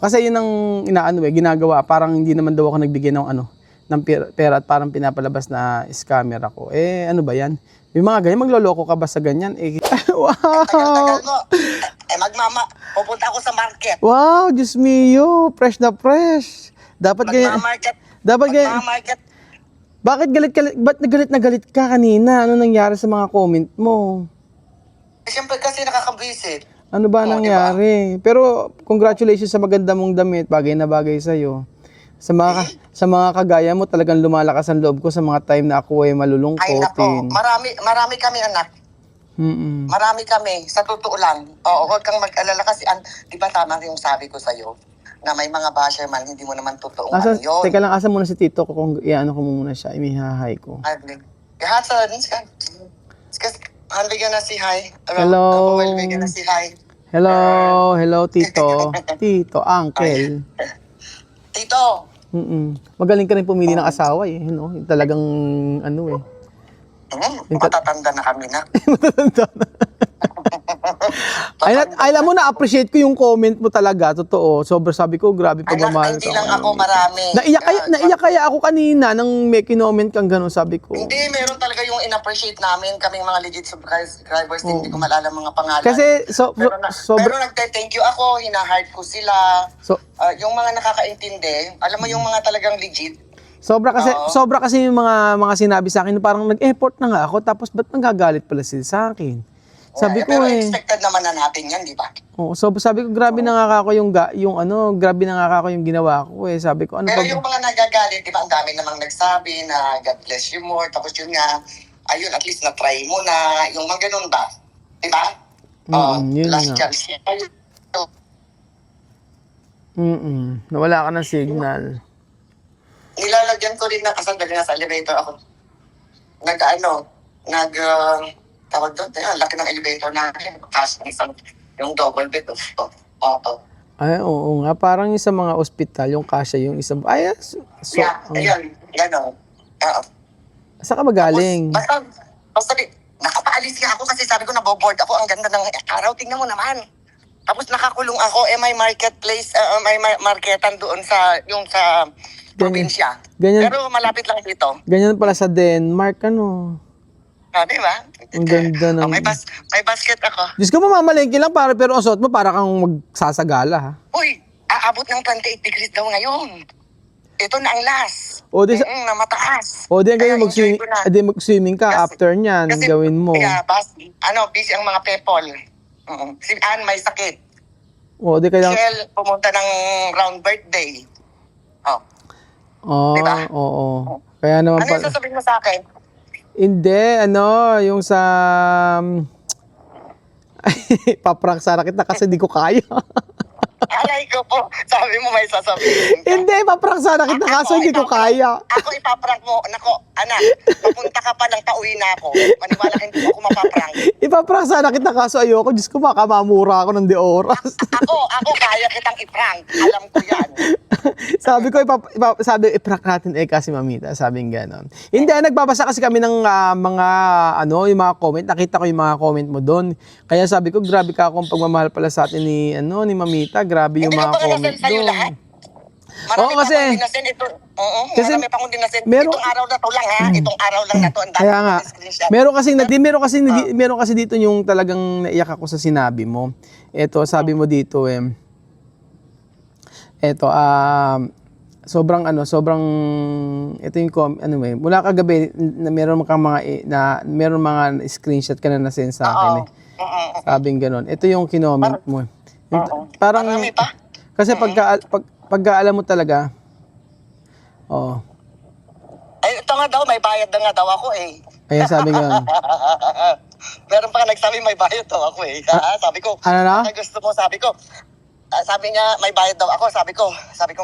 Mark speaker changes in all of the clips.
Speaker 1: Kasi yun ang inaano ginagawa. Parang hindi naman daw ako nagbigay ng ng pera at parang pinapalabas na scammer ako. Eh, ano ba yan? Yung mga ganyan, magloloko ka ba sa ganyan? Eh, wow!
Speaker 2: Tagal-tagal mo. Pupunta ako sa market.
Speaker 1: Wow, Diyos mio, fresh na fresh. Dapat ganyan.
Speaker 2: Magmamarket.
Speaker 1: Dapat ganyan.
Speaker 2: Magmamarket.
Speaker 1: Bakit ba't na galit ka kanina? Ano nangyari sa mga comment mo?
Speaker 2: Siyempre kasi nakakabwisit.
Speaker 1: Ano ba nangyari? Pero congratulations sa maganda mong damit, bagay na bagay sa'yo. Sa mga kagaya mo, talagang lumalakas ang loob ko sa mga time na ako ay
Speaker 2: Ay nako,
Speaker 1: malulungkotin.
Speaker 2: marami kami anak.
Speaker 1: Mm-mm.
Speaker 2: Marami kami, sa totoo lang. Oo, huwag kang mag-alala kasi, di ba tama yung sabi ko sa'yo, na may mga basher man, hindi mo naman totoong ano yun.
Speaker 1: Teka lang, asa muna si Tito ko kung iano ko muna siya, imihahay ko.
Speaker 2: Kaya sa, bigyan na si Hi.
Speaker 1: Hello.
Speaker 2: Bigyan na si Hi.
Speaker 1: Hello Tito. Tito, Uncle.
Speaker 2: Tito,
Speaker 1: Magaling ka rin pumili ng asawa eh, no? Talagang ano eh.
Speaker 2: matatanda na kami na.
Speaker 1: Alam mo, na-appreciate ko yung comment mo talaga, totoo. Sobrang sabi ko, grabe pagmamahal
Speaker 2: Hindi lang ako, marami.
Speaker 1: Naiyak kaya ako kanina nang may kinoment kang gano'n, sabi ko.
Speaker 2: Hindi, meron talaga yung in-appreciate namin, kaming mga legit subscribers, hindi ko malala mga pangalan.
Speaker 1: Kasi,
Speaker 2: pero nagte-thank you ako, hina-heart ko sila. Yung mga nakakaintindi, alam mo yung mga talagang legit.
Speaker 1: Sobra kasi yung mga sinabi sa akin, parang nag-effort na nga ako, tapos ba't nagagalit pala sila sa akin? Sabi ko
Speaker 2: pero expected naman na natin yan, di ba?
Speaker 1: Oo, sabi ko, grabe na nga ako grabe na nga ako yung ginawa ko eh. Sabi ko,
Speaker 2: pero yung mga nagagalit, di ba, ang dami namang nagsabi na God bless you more, tapos yun nga, ayun, at least na-try mo na, yung mga ganun ba? Di ba?
Speaker 1: Yun
Speaker 2: last
Speaker 1: nga.
Speaker 2: chance.
Speaker 1: Nawala ka ng signal.
Speaker 2: Nilalagyan ko rin na kasandali na sa elevator ako. Tawag doon, laki ng elevator natin. Tapos yung double bed of auto.
Speaker 1: Ay, oo nga. Parang yung sa mga ospital, yung kasya, yung isang... Ay,
Speaker 2: Ayun, gano'n.
Speaker 1: Saan ka magaling?
Speaker 2: Basta nakapaalis nga ako kasi sabi ko naboboard ako. Ang ganda ng araw, tingnan mo naman. Tapos nakakulong ako, may marketplace, may marketan doon sa probinsya. Pero malapit lang dito.
Speaker 1: Ganyan pala sa Denmark, ano?
Speaker 2: Di ba?
Speaker 1: Ang ganda ng...
Speaker 2: May basket ako.
Speaker 1: Diyos ko, mamamalengke lang, pero ang suot mo para kang magsasagala, ha?
Speaker 2: Uy, aabot ng 28 degrees daw ngayon. Ito na ang last. Na mataas.
Speaker 1: Kaya mag-swimming ka after niyan, gawin mo.
Speaker 2: Kaya, busy ang mga people. Si Ann may sakit. Michelle, pumunta ng round birthday. Diba?
Speaker 1: Oo. Kaya naman
Speaker 2: ano yung sasabihin mo sa akin?
Speaker 1: Hindi, yung sa... Paprank sana kita kasi di ko kaya.
Speaker 2: Alay ko po, sabi mo may sasabihin ka.
Speaker 1: Hindi, paprank sana kita kasi hindi ko kaya.
Speaker 2: Ako ipaprank mo. Nako, anak, papunta ka pa lang, pauwi na ako. Maniwala hindi mo ako mapaprank.
Speaker 1: Ipaprank sana kita kaso ayoko. Diyos ko, baka mamura ako ng di oras.
Speaker 2: Ako kaya kitang iprank. Alam ko yan.
Speaker 1: Sabi ko, iprank natin kasi mamita. Sabing gano'n. Hindi, nagbabasa kasi kami ng mga, yung mga comment. Nakita ko yung mga comment mo doon. Kaya sabi ko, grabe ka akong pagmamahal pala sa atin ni mamita. Grabe yung mga comment doon.
Speaker 2: Marami
Speaker 1: kasi,
Speaker 2: pa akong dinasend ito. Marami pa akong dinasend. Itong araw na to lang ha. Itong araw lang na to.
Speaker 1: Kaya nga, meron kasi dito yung talagang naiyak ako sa sinabi mo. Ito, sabi mo dito sobrang ito yung mula kagabi meron mga screenshot ka na send sa akin Sabing gano'n. Ito yung kinoment mo. Parang
Speaker 2: marami pa.
Speaker 1: Kasi pagka alam mo talaga.
Speaker 2: Ay, ito nga daw, may bayad na nga daw ako eh.
Speaker 1: Kaya sabi nga.
Speaker 2: Meron pa nagsabi may bayad daw ako eh. Sabi ko,
Speaker 1: ano na?
Speaker 2: Gusto mo, sabi ko, sabi niya, may bayad daw ako. Sabi ko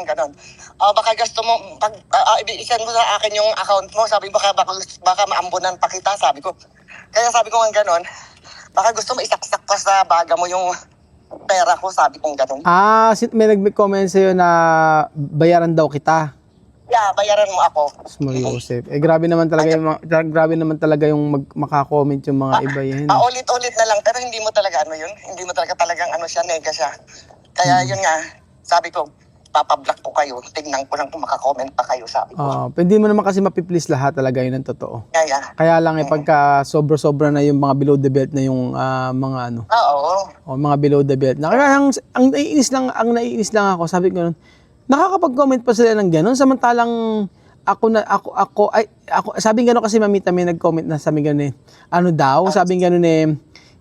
Speaker 2: gano'n. Baka gusto mo, i-send mo sa akin yung account mo. Sabi baka maambunan pa kita. Sabi ko. Kaya sabi ko nga gano'n. Baka gusto mo isaksak pa sa baga mo yung pera ko. Sabi ko gano'n.
Speaker 1: May nag-comment sa'yo na bayaran daw kita.
Speaker 2: Yeah, bayaran mo ako.
Speaker 1: Small Joseph. Grabe naman talaga yung makakomment yung mga iba yan.
Speaker 2: Ulit-ulit na lang. Pero hindi mo talaga yun. Hindi mo talagang siya, nega siya. Kaya yun nga, Sabi ko, papablock ko kayo. Tingnan ko lang kung makakomment pa kayo, sabi ko.
Speaker 1: Pwede mo naman kasi mapiplease lahat talaga, yun ang totoo. Kaya lang pagka sobra-sobra na yung mga below the belt na yung mga ano.
Speaker 2: Oo.
Speaker 1: O mga below the belt. Na kaya ang naiinis lang ako, sabi ko nun, nakakapag-comment pa sila ng gano'n samantalang sabi gano'n kasi mamita may nag-comment na sabi gano'n ano daw, sabi gano'n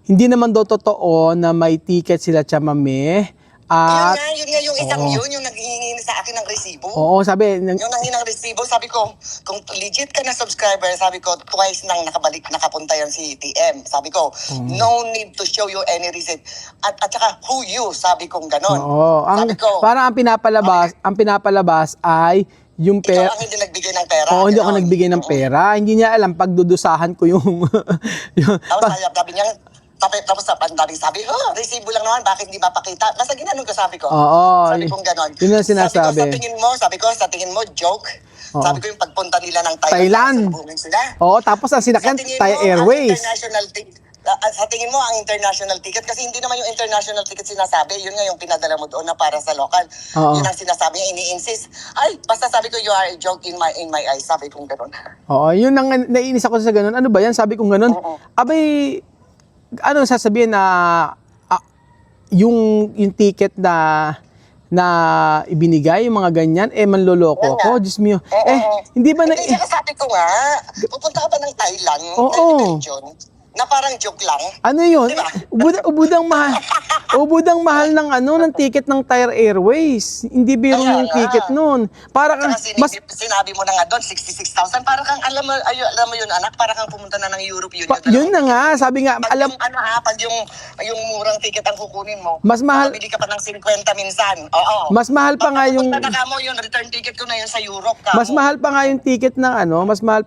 Speaker 1: hindi naman daw totoo na may ticket sila Chamame. At
Speaker 2: Yun nga, yung isang yung naghihingi sa akin ng resibo.
Speaker 1: oo, sabi
Speaker 2: Yung nanghingi ng resibo, sabi ko, kung legit ka na subscriber, sabi ko, twice nang nakapunta yan si TM. Sabi ko, no need to show you any receipt. At saka, who you? Sabi ko ganon.
Speaker 1: oo,
Speaker 2: Sabi ko,
Speaker 1: parang ang pinapalabas ay yung
Speaker 2: ikaw
Speaker 1: pera.
Speaker 2: ang hindi nagbigay ng pera.
Speaker 1: Oo, hindi ako
Speaker 2: ganon.
Speaker 1: nagbigay ng pera. Hindi niya alam pagdudusahan ko yung
Speaker 2: Tapos sabi niya, tapos ang daming sabi, resibo lang naman, bakit hindi mapakita? Basta ginanong ko, sabi ko.
Speaker 1: Oo,
Speaker 2: Sabi kong ganon.
Speaker 1: yun ang sinasabi.
Speaker 2: Sabi ko, sa tingin mo, joke.
Speaker 1: Oo.
Speaker 2: Sabi ko yung pagpunta nila ng
Speaker 1: Thailand.
Speaker 2: susubuhin sila.
Speaker 1: Oo, tapos ang sinakyan, Thai Airways.
Speaker 2: Sa tingin mo, ang international ticket, kasi hindi naman yung international ticket sinasabi, yun nga yung pinadala mo doon na para sa local.
Speaker 1: Oo.
Speaker 2: Yun ang sinasabi niya, ini-insist. Ay, basta sabi ko, you are a joke in my eyes. Sabi kong gano'n.
Speaker 1: Oo, yun ang naiinis ako sa ganun. Ano ba yan? Sabi kong ganun.
Speaker 2: Oo.
Speaker 1: Abay, ano sasabihin na yung ticket na ibinigay, yung mga ganyan, manloloko
Speaker 2: Yan nga.
Speaker 1: ako. Diyos mio.
Speaker 2: Oo.
Speaker 1: Hindi ba na...
Speaker 2: Hindi, sabi ko nga, pupunta ka ba ng Thailand?
Speaker 1: Oo.
Speaker 2: Belgium, na parang joke lang?
Speaker 1: Ano yun?
Speaker 2: Diba?
Speaker 1: Ubudang mahal. Ubudang mahal ng ticket ng Thai Airways. Hindi biro
Speaker 2: Kaya
Speaker 1: yung
Speaker 2: nga.
Speaker 1: ticket nun. Para kang,
Speaker 2: Saka
Speaker 1: mas,
Speaker 2: sinabi mo na nga doon, 66,000. Para kang, alam mo yun anak, para kang pumunta na ng Europe Union.
Speaker 1: yun na nga, sabi nga,
Speaker 2: Pag
Speaker 1: alam,
Speaker 2: pag yung murang ticket ang kukunin mo,
Speaker 1: mas mahal,
Speaker 2: bili ka pa ng 50 minsan. Oo.
Speaker 1: mas mahal pa nga yung,
Speaker 2: Pagpunta na ka mo, yung return ticket ko na yun sa Europe ka.
Speaker 1: mas mahal pa nga yung ticket ng mas mahal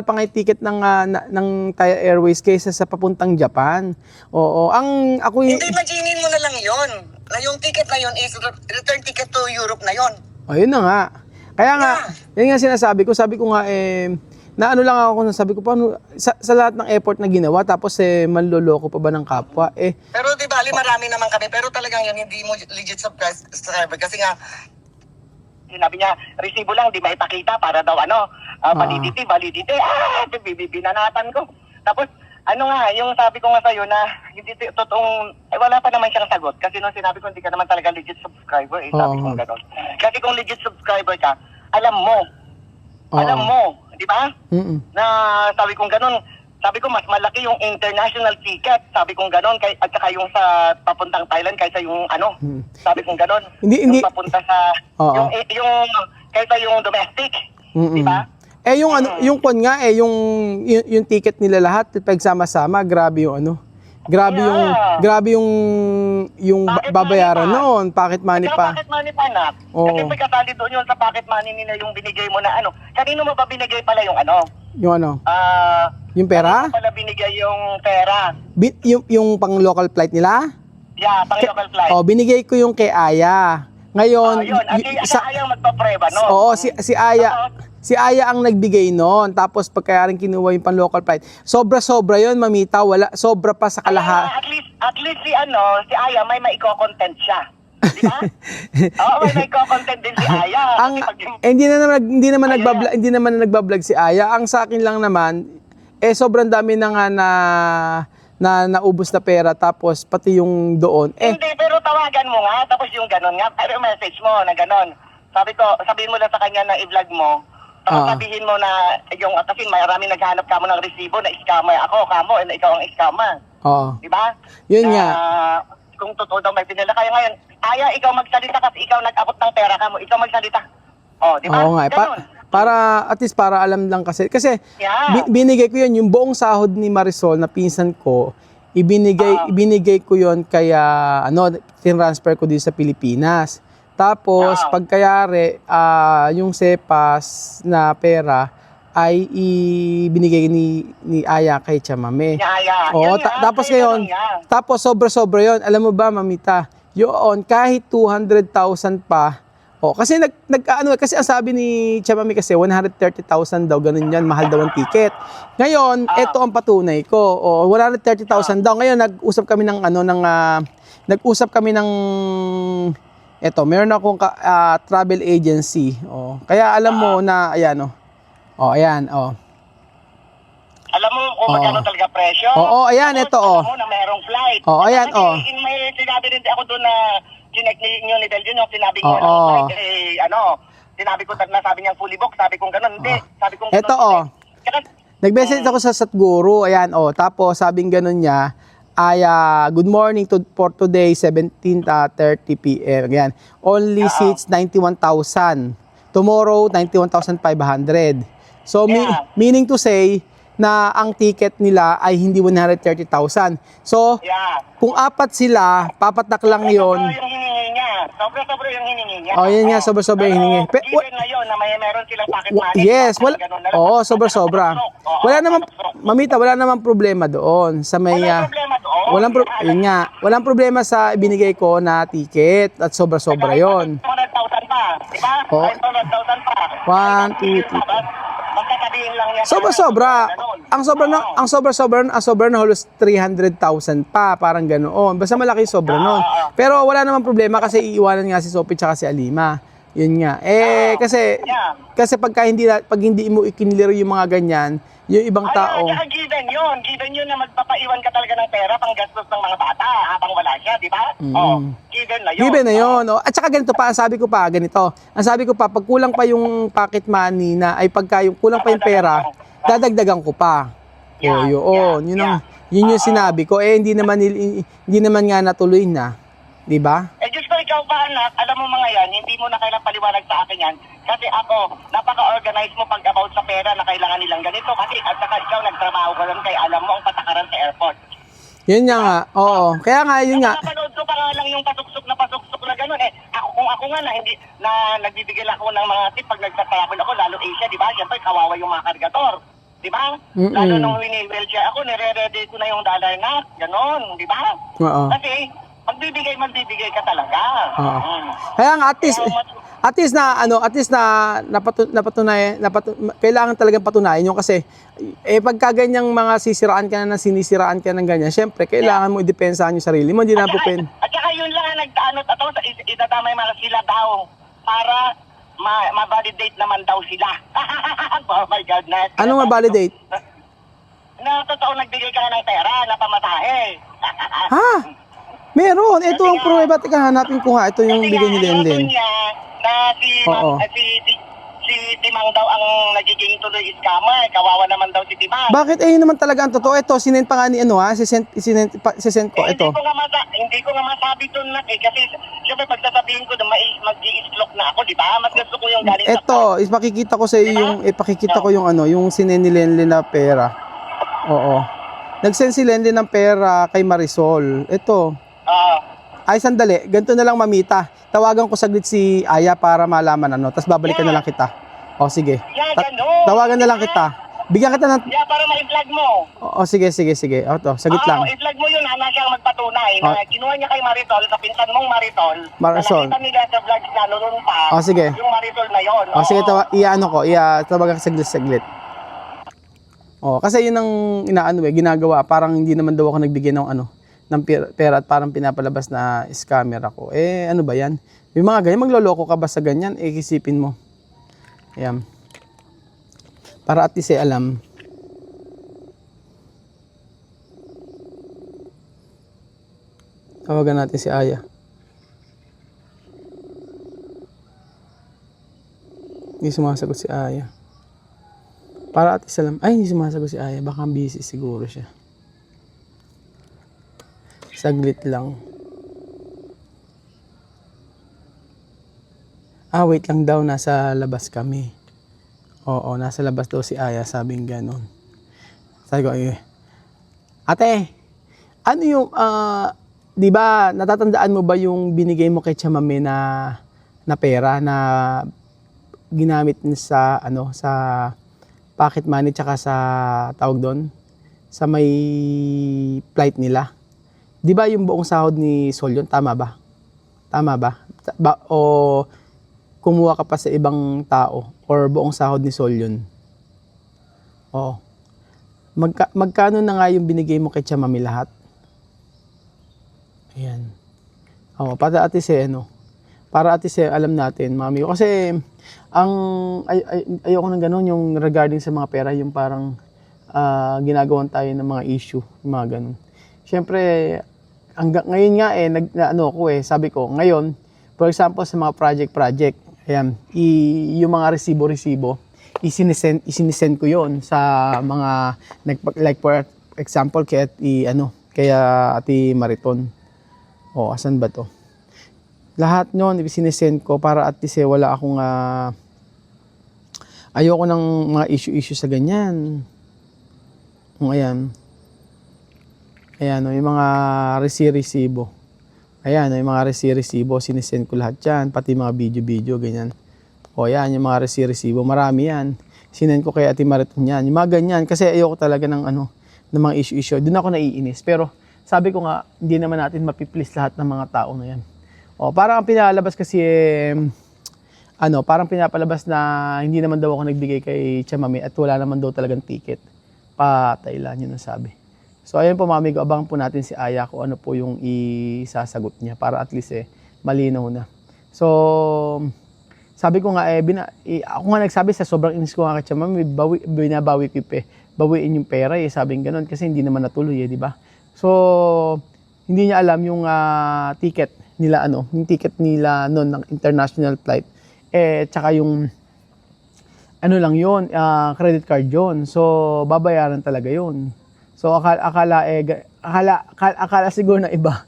Speaker 1: pa nga yung ticket ng Thai Airways kaysa sa papuntang Japan. Oo, ako yung,
Speaker 2: Hindi, imaginin mo na lang yun. Na yung ticket na yun is return ticket to Europe na yun.
Speaker 1: ayun na nga. Kaya nga, yun nga sinasabi ko, nga na ano lang ako, sabi ko paano sa lahat ng effort na ginawa tapos manloloko pa ba ng kapwa
Speaker 2: Pero di bali marami naman kami, pero talagang yun hindi mo legit subscriber kasi nga sinabi niya, resibo lang, di maipakita para daw validity, binanatan ko. Tapos, yung sabi ko nga sa'yo na hindi totoong, wala pa naman siyang sagot. Kasi nung sinabi ko, hindi ka naman talaga legit subscriber, sabi ko gano'n. Kasi kung legit subscriber ka, alam mo, di ba? Na sabi ko gano'n, sabi ko mas malaki yung international ticket, sabi ko gano'n, at saka yung sa papuntang Thailand kaysa yung sabi ko gano'n.
Speaker 1: Hindi.
Speaker 2: Yung papunta sa, yung kaysa yung domestic, di ba?
Speaker 1: Yung kon nga yung ticket nila lahat pagsama-sama, grabe yung babayaran noon, pocket money pa.
Speaker 2: Pocket money pa na. Kasi may kasali doon yun sa pocket money nila yung binigay mo na Kanino mo ba binigay pala yung
Speaker 1: yung pera?
Speaker 2: Kanino pala binigay yung pera?
Speaker 1: Yung pang local flight nila?
Speaker 2: Yeah, pang local flight.
Speaker 1: Binigay ko yung kay Aya. Ngayon,
Speaker 2: Aya ang magpapreba, no?
Speaker 1: Oo, si Aya. Si Aya ang nagbigay noon. Tapos pagkaya rin kinuha yung pan-local flight. Sobra-sobra yon, mamita. Wala, sobra pa sa kalahat.
Speaker 2: At least si Aya may maiko-content siya. Di ba? Oo, may maiko-content din si Aya.
Speaker 1: Hindi naman nagbablog si Aya. Ang sa akin lang naman, sobrang dami na nga na naubos na pera tapos pati yung doon.
Speaker 2: Hindi, pero tawagan mo nga. Tapos yung ganon nga. Pero message mo na ganon. Sabihin mo lang sa kanya na i-vlog mo. Tapos sabihin mo na, kasi maraming naghanap ka mo ng resibo na scammer ako, na ikaw ang scammer.
Speaker 1: Oo.
Speaker 2: Diba?
Speaker 1: Yun nga.
Speaker 2: Kung totoo daw may pinila kayo ngayon, Aya, ikaw magsalita kasi ikaw nag-abot ng pera ka mo, ikaw magsalita. Diba?
Speaker 1: Oo nga. Para, at least para alam lang kasi. Kasi, binigay ko yun, yung buong sahod ni Marisol na pinsan ko, ibinigay ko yun kaya, tinransfer ko dito sa Pilipinas. Tapos, pagkayari, yung sepas na pera ay ibinigay ni Aya kay Chamame. Oo, tapos ngayon, tapos sobra-sobra yon. Alam mo ba, mamita, yun, kahit 200,000 pa, kasi kasi ang sabi ni Chamame kasi 130,000 daw, ganun yan, mahal daw ang ticket. Ngayon, ito ang patunay ko. 130,000 daw. Ngayon, nag-usap kami ng Eto, meron akong travel agency. Oh. Kaya alam mo na, ayan, oh. Oh, ayan, oh.
Speaker 2: Alam mo kung magkano talaga presyo?
Speaker 1: Oo, ayan,
Speaker 2: Tapos,
Speaker 1: ito, oh.
Speaker 2: Alam mo na mayroong flight.
Speaker 1: Oo, ayan,
Speaker 2: Kasi,
Speaker 1: oh.
Speaker 2: may sinabi rin ako doon na chinek niyo ni Del yun, yung sinabi niyo
Speaker 1: Oo.
Speaker 2: ng flight, sinabi ko na sabi niya fully booked, sabi kong ganun, hindi. Sabi kong
Speaker 1: Ito, oh.
Speaker 2: Tsaka,
Speaker 1: Nag-message ako sa Satguru, ayan, oh. Tapos, sabing ganun niya, good morning for today, 17:30 p.m. Ayan, only seats 91,000. Tomorrow, 91,500. So, meaning to say, na ang ticket nila ay hindi 130,000. So, kung apat sila, papatak lang yon.
Speaker 2: Sobra yung hiningi niya. Sobra yung hiningi niya.
Speaker 1: Oh, yun nga, sobra yung hiningi.
Speaker 2: Given na yun na meron silang pocket money.
Speaker 1: Yes,
Speaker 2: wala.
Speaker 1: Oo, sobra. Wala naman, mamita, wala naman problema doon. Sa may,
Speaker 2: Walang problema doon.
Speaker 1: yun nga, walang problema sa ibinigay ko na ticket at sobra yon.
Speaker 2: 100,000 pa, di ba?
Speaker 1: Oo.
Speaker 2: 500,000 pa.
Speaker 1: 1, 2, 3.
Speaker 2: Magkatabihin lang yan.
Speaker 1: Sobra. Ang sobra na halos 300,000 pa, parang ganoon. Basta malaki yung sobra nun. Pero wala namang problema kasi iiwanan nga si Sophie tsaka si Alima. Yun nga. Kasi pag hindi mo ikiniliro yung mga ganyan, yung ibang tao.
Speaker 2: Given yun na magpapaiwan ka talaga ng pera pang gastos ng mga bata habang wala siya, di ba? Given na yun.
Speaker 1: Given na yun. Oh. At saka ganito pa, ang sabi ko pa, pag kulang pa yung pocket money pagka yung kulang pa yung pera, dadagdagan ko pa. Yun yung sinabi ko. Hindi naman nga natuloy na. Di ba?
Speaker 2: Diyos ko, ikaw ba anak, alam mo mga yan, hindi mo na kailang paliwanag sa akin yan. Kasi ako, napaka-organize mo pag about sa pera na kailangan nilang ganito. Kasi at saka ikaw nagtrabaho ka lang kay alam mo ang patakaran sa airport.
Speaker 1: Yun nga, oo. Kaya nga, yun nga.
Speaker 2: Napanood ko pa nga lang yung pasuksok na gano'n. Kung ako nga na nagbibigay ako ng mga tip pag nagsa-travel ako, lalo Asia, di ba? Siyempre, kawawa yung mga kargator. Di ba? Lalo nung wini-wheelchair ako, nire-ready ko na yung dollar na. Gano'n, di ba? Oo. Kasi, magbibigay ka talaga.
Speaker 1: Kaya nga, at least kailangan talagang patunayan yun kasi pagka ganyang mga sinisiraan ka ng ganyan, syempre, kailangan mo i-depensahan yung sarili mo, hindi na po pen.
Speaker 2: At saka yun lang ang idadamay mga sila daw para ma-validate naman daw sila. Oh my God, Nat.
Speaker 1: Ano ma-validate?
Speaker 2: Na totoo nagbigay ka ng pera na pamatahe.
Speaker 1: Ha? Meron. Ito ang pruweba. Teka, hanapin ko nga. Ito yung bigay ni Lenlen.
Speaker 2: Na si Timang daw ang nagiging tuloy scammer. Kawawa naman daw si Timang.
Speaker 1: Bakit? Yun naman talaga ang totoo. Ito, sinend pa nga ni sisend ko. Ito.
Speaker 2: Hindi ko nga masabi doon na kasi siyempre pagsasabihin ko na mag-i-stroke na ako, di ba? Mas gusto ko yung galing sa...
Speaker 1: Ito, ipakikita ko sa iyo yung yung sinend ni Lenlen na pera. Oo. Nag-send si Lenlen ng pera kay Marisol. Ito. Ay, sandali. Ganito na lang, mamita. Tawagan ko saglit si Aya para malaman tapos babalikan na lang kita. O, sige. Tawagan na lang kita. Bigyan kita ng...
Speaker 2: para ma-vlog mo.
Speaker 1: O, sige. O, to, saglit lang.
Speaker 2: I-vlog mo yun, na siya magpatunay na kinuha niya kay Marisol, sa pinsan mong Marisol.
Speaker 1: Marisol.
Speaker 2: Na nakita nila sa vlog na noon pa.
Speaker 1: O, sige.
Speaker 2: Yung Marisol na yun.
Speaker 1: O, sige, tawagan ko saglit. O, kasi yun ang ginagawa. Parang hindi naman daw ako nagbigay ng pera at parang pinapalabas na scammer ako. Ano ba yan? Yung mga ganyan, magloloko ka ba sa ganyan? Isipin mo. Ayan. Para at least alam. Tawagan natin si Aya. Hindi sumasagot si Aya. Para at least alam. Ay, hindi sumasagot si Aya. Baka busy siguro siya. Saglit lang. Wait lang daw. Nasa labas kami. Oo, nasa labas daw si Aya. Sabing ganon. Sabi ko, ate, ano yung, di ba, natatandaan mo ba yung binigay mo kay Chamame na pera na ginamit sa, sa pocket money tsaka sa, tawag doon, sa may flight nila? Di ba yung buong sahod ni Sol yun? Tama ba? O kumuha ka pa sa ibang tao or buong sahod ni Sol yun? Oo. Magkano na nga yung binigay mo kay Chamame lahat? Ayan. Oo, pati ate si Para at least alam natin, mga amigo. Kasi ang ayoko ng ganun, yung regarding sa mga pera, yung parang ginagawan tayo ng mga issue, yung mga ganun. Siyempre, ngayon nga sabi ko, ngayon, for example, sa mga project, ayan, yung mga resibo, isinisend ko yon sa mga, like for example, kaya Ate Mariton. O, asan ba to? Lahat nun, isinisend ko para at least wala akong, ayoko ng mga issue sa ganyan. Ayan. Ayan, yung mga resibo. Ayan, yung mga resibo, sinisend ko lahat yan, pati mga video, ganyan. O yan, yung mga resibo, marami yan. Sinend ko kay Ate Mariton yan. Yung mga ganyan, kasi ayoko talaga ng mga issue. Doon ako naiinis. Pero sabi ko nga, hindi naman natin mapiplease lahat ng mga tao na yan. O, parang ang pinalabas kasi, parang pinapalabas na hindi naman daw ako nagbigay kay Chamami at wala naman daw talagang ticket. Patay lang, yun ang sabi. So, ayun po mga amigo, abangan po natin si Aya kung ano po yung isasagot niya para at least malinaw na. So, sabi ko nga, ako nga nagsabi sa sobrang inis ko nga kay Chamami, binabawi ko bawiin yung pera sabing ganun kasi hindi naman natuloy di ba? So, hindi niya alam yung ticket nila yung ticket nila noon ng international flight tsaka yung lang yun, credit card yun. So, babayaran talaga yun. So, akala siguro na iba.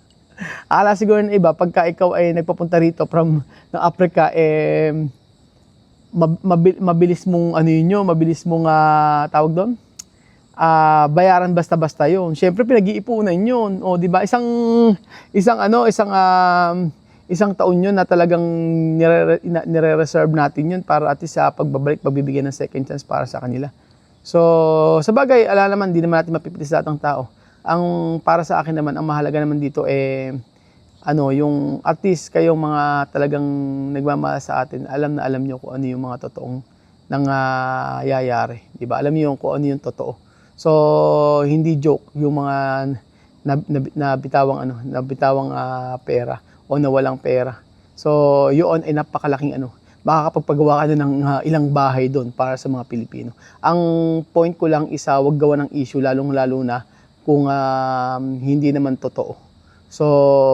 Speaker 1: Akala siguro na iba, pagka ikaw ay nagpapunta rito from ng Africa, mabilis mong, mabilis mong, tawag doon? Bayaran basta-basta yun. Siyempre, pinag-iipunan yun. O, di ba? Isang taon yun na talagang nire-reserve natin yun para at least sa pagbibigyan ng second chance para sa kanila. So, sa bagay, naman, di naman natin mapipilis lahat ng tao. Ang para sa akin naman, ang mahalaga naman dito yung at least kayong mga talagang nagmamahal sa atin, alam na alam nyo kung ano yung mga totoong nangyayari. Di ba? Alam nyo kung ano yung totoo. So, hindi joke yung mga nabitawang pera o nawalang pera. So, yun ay napakalaking makakapagpagawa ka na ng ilang bahay doon para sa mga Pilipino. Ang point ko lang isa, wag gawa ng issue lalong-lalo na kung hindi naman totoo. So,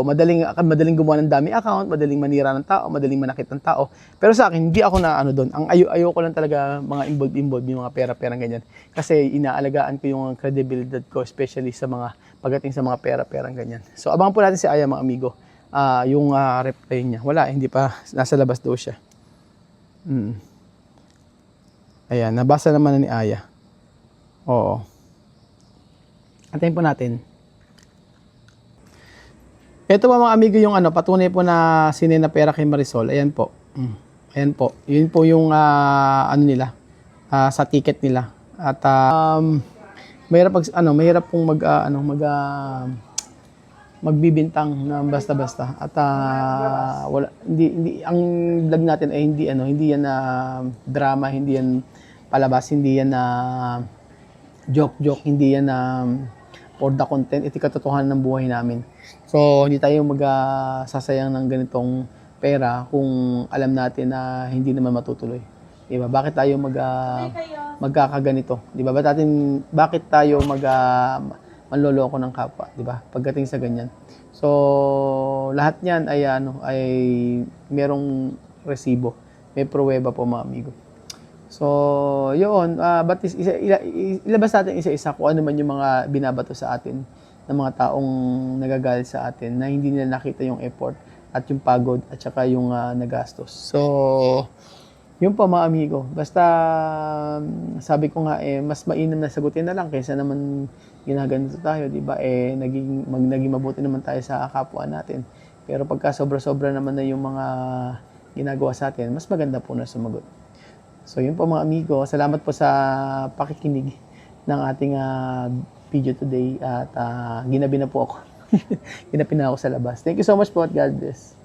Speaker 1: madaling gumawa ng dami account, madaling manira ng tao, madaling manakit ng tao. Pero sa akin, hindi ako na doon. Ang ayoko lang talaga mga involved yung mga pera-perang ganyan. Kasi inaalagaan ko yung credibility ko, especially sa mga pagdating sa mga pera-perang ganyan. So, abangan po natin si Aya, mga amigo. Yung reply niya. Wala, hindi pa. Nasa labas daw siya. Ayan, nabasa naman na ni Aya. Oo. Antayin po natin. Ito ba mga amigo yung patunay po na sinena pera kay Marisol. Ayan po. Ayan po. Yun po yung nila sa ticket nila. At mahirap pong magbibintang na basta-basta. At wala hindi ang vlog natin ay hindi yan drama, hindi yan palabas, hindi yan joke, hindi yan for the content. Ito katotohanan ng buhay namin. So, hindi tayo sasayang ng ganitong pera kung alam natin na hindi naman matutuloy. Diba? Bakit tayo magkakaganito? Diba? Bakit tayo manloloko ng kapwa? Diba? Pagdating sa ganyan. So, lahat niyan ay merong resibo. May pruweba po mga amigo. So, yun. But ilabas natin isa-isa kung ano man yung mga binabato sa atin ng mga taong nagagalit sa atin na hindi nila nakita yung effort at yung pagod at saka yung nagastos. So, yun po mga amigo. Basta, sabi ko nga, mas mainam na sagutin na lang kaysa naman ginaganito tayo, di ba? Naging mabuti naman tayo sa kapwa natin. Pero pagka sobra-sobra naman na yung mga ginagawa sa atin, mas maganda po na sumagot. So, yun po mga amigo. Salamat po sa pakikinig ng ating video today. At ginabi na po ako. Ginabi na ako sa labas. Thank you so much po at God bless.